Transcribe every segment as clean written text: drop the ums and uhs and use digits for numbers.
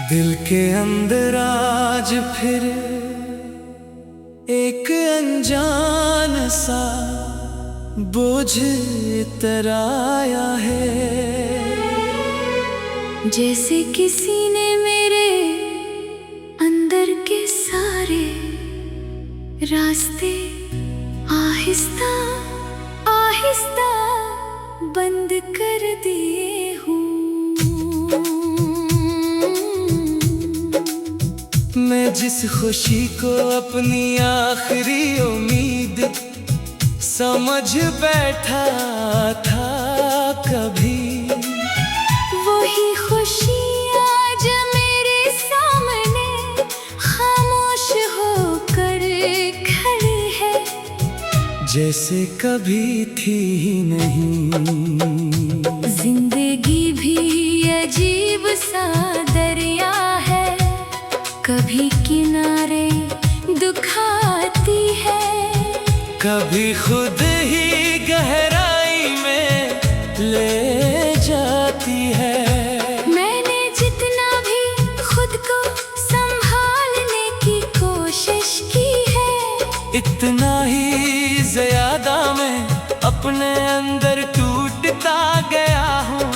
दिल के अंदर आज फिर एक अनजान सा बोझ तराया है। जैसे किसी ने मेरे अंदर के सारे रास्ते आहिस्ता आहिस्ता बंद कर दिए हूँ। मैं जिस खुशी को अपनी आखिरी उम्मीद समझ बैठा था कभी, वही खुशी आज मेरे सामने खामोश होकर खड़ी है। जैसे कभी थी ही नहीं। जिंदगी भी अजीब सा दरिया है, कभी किनारे दुखाती है, कभी खुद ही गहराई में ले जाती है। मैंने जितना भी खुद को संभालने की कोशिश की है, इतना ही ज्यादा मैं अपने अंदर टूटता गया हूँ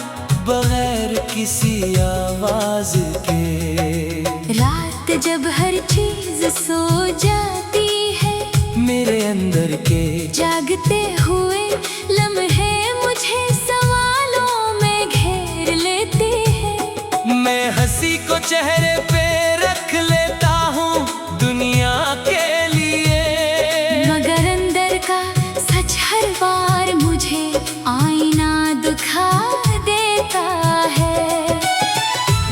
बगैर किसी आवाज के। रात जब हर चीज सो जाती है, मेरे अंदर के जागते हुए लम्हे मुझे सवालों में घेर लेते हैं। मैं हंसी को चेहरे पे रख लेता हूँ दुनिया के लिए, मगर अंदर का सच हर बार मुझे आईना दिखा देता है।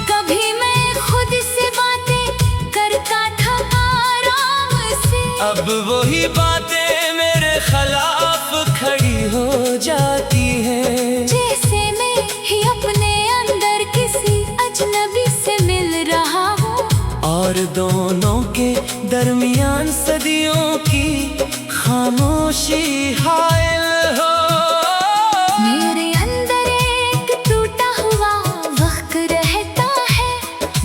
कभी मैं खुद से बातें करता था आराम से, अब वही बातें मेरे खिलाफ खड़ी हो जाती है। जैसे मैं ही अपने अंदर किसी अजनबी से मिल रहा हूँ, और दोनों के दरमियान सदियों की खामोशी हायल हो। मेरे अंदर एक टूटा हुआ वक्त रहता है,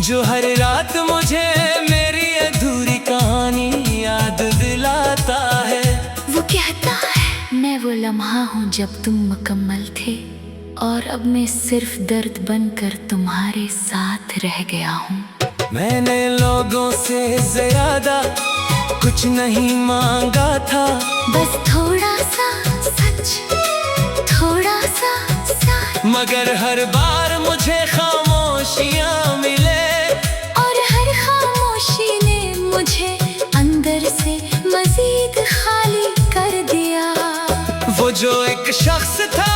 जो हर रात मुझे मेरी अधूरी कहानी याद दिलाता है। वो कहता है मैं वो लम्हा हूँ जब तुम मुकम्मल थे, और अब मैं सिर्फ दर्द बनकर तुम्हारे साथ रह गया हूँ। मैंने लोगों से ज्यादा कुछ नहीं मांगा था, बस थोड़ा सा सच, थोड़ा सा साथ, मगर हर बार मुझे खामोशियाँ मिले, और हर खामोशी ने मुझे अंदर से मजीद खाली कर दिया। वो जो एक शख्स था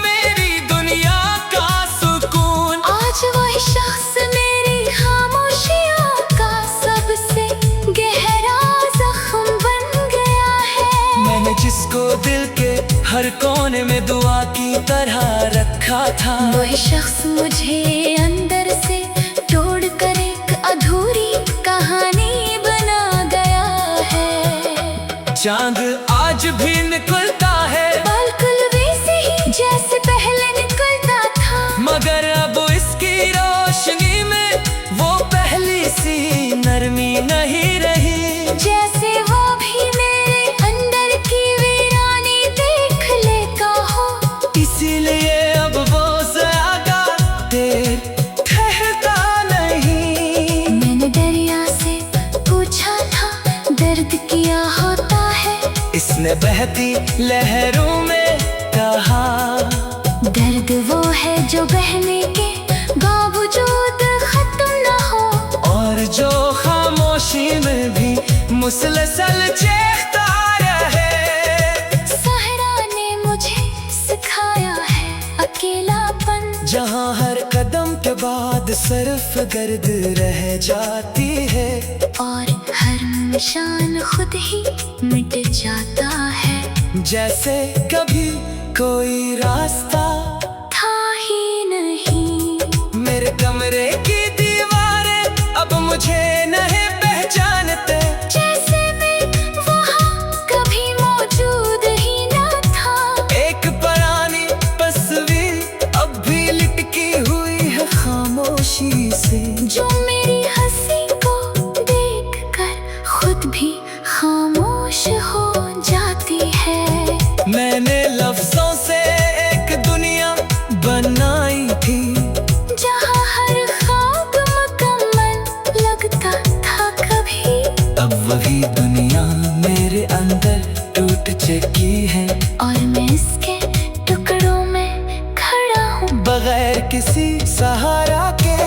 मेरी दुनिया का सुकून, आज वही शख्स मेरी खामोशियों का सबसे गहरा जख्म बन गया है। मैंने जिसको दिल के हर कोने में दुआ की तरह रखा था, वही शख्स मुझे अंदर से तोड़ कर एक अधूरी कहानी बना गया है। चांद आज भी निकलता है बिल्कुल वैसे ही जैसे पहले निकलता था, मगर अब इसकी रोशनी में वो पहली सी नरमी नहीं रही। जैसे वो भी मेरे अंदर की वीरानी देख लेता हो, इसीलिए अब वो ज्यादा देर ठहरता नहीं। मैंने दरिया से पूछा था दर्द क्या होता है, इसने बहती लहरों में कहा, दर्द वो है जो बहने के बावजूद खत्म न हो, और जो खामोशी में भी मुसलसल चीखता रहे। सहरा ने मुझे सिखाया है अकेलापन, जहाँ हर कदम के बाद सिर्फ गर्द रह जाती है, और हर निशान खुद ही मिट जाता है। जैसे कभी कोई रास्ता था ही नहीं। मेरे कमरे की दीवारें अब मुझे नहीं पहचानते, जैसे मैं वहाँ कभी मौजूद ही न था। एक पुरानी तस्वीर अब भी लिटकी हुई है खामोशी से, जो मैंने लफ्जों से एक दुनिया बनाई थी, जहाँ हर ख्वाब मुकम्मल लगता था कभी। अब वही दुनिया मेरे अंदर टूट चुकी है, और मैं इसके टुकड़ों में खड़ा हूँ बगैर किसी सहारा के।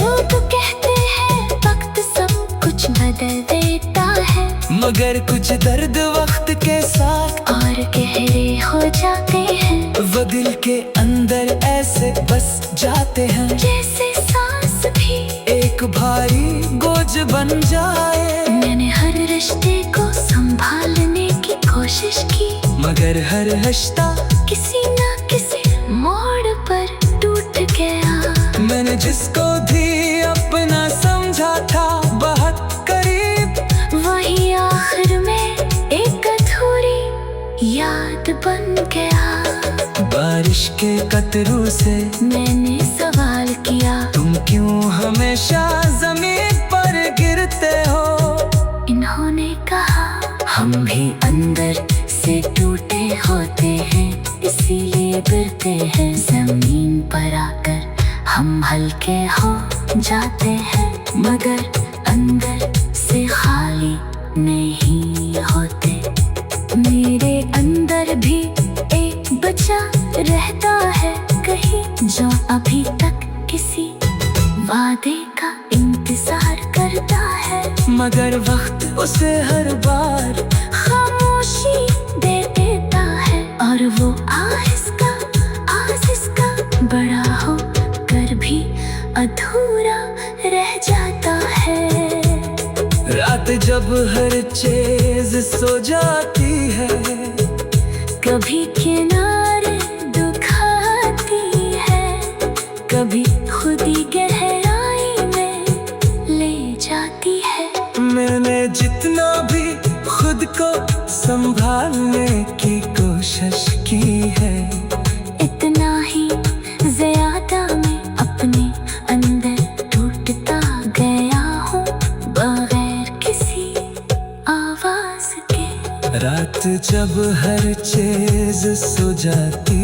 लोग कहते हैं वक्त सब कुछ बदल देता है, मगर कुछ दर्द वक्त के साथ और गहरे हो जाते हैं। वो दिल के अंदर ऐसे बस जाते हैं, जैसे सांस भी एक भारी बोझ बन जाए। मैंने हर रिश्ते को संभालने की कोशिश की, मगर हर रिश्ता किसी न किसी मोड़ पर टूट गया। मैंने जिसको भी अपना समझा था बहुत करीब, वही आखिर में एक अधूरी याद बन गया। बारिश के कतरों से मैंने सवाल किया, तुम क्यों हमेशा जमीन पर गिरते हो? इन्होंने कहा, हम भी अंदर से टूटे होते हैं, इसीलिए गिरते हैं। जमीन पर आकर हम हल्के हो जाते हैं, मगर अंदर से खाली नहीं होते। मेरे अंदर भी एक बच्चा रहता है कहीं, जो अभी तक किसी वादे का इंतजार करता है। मगर वक्त उसे हर बार खामोशी दे देता है, और वो आहिस्ता आहिस्ता बड़ा हो कर भी अधूरा रह जाता है। रात जब हर चीज सो जाती है, कभी किनारे दुखाती है, कभी खुद ही गहराई में ले जाती है। मैंने जितना भी खुद को संभालने की कोशिश की है, इतना ही ज्यादा मैं अपने अंदर टूटता गया हूँ, बगैर किसी आवाज के। रात जब हर चीज सो जाती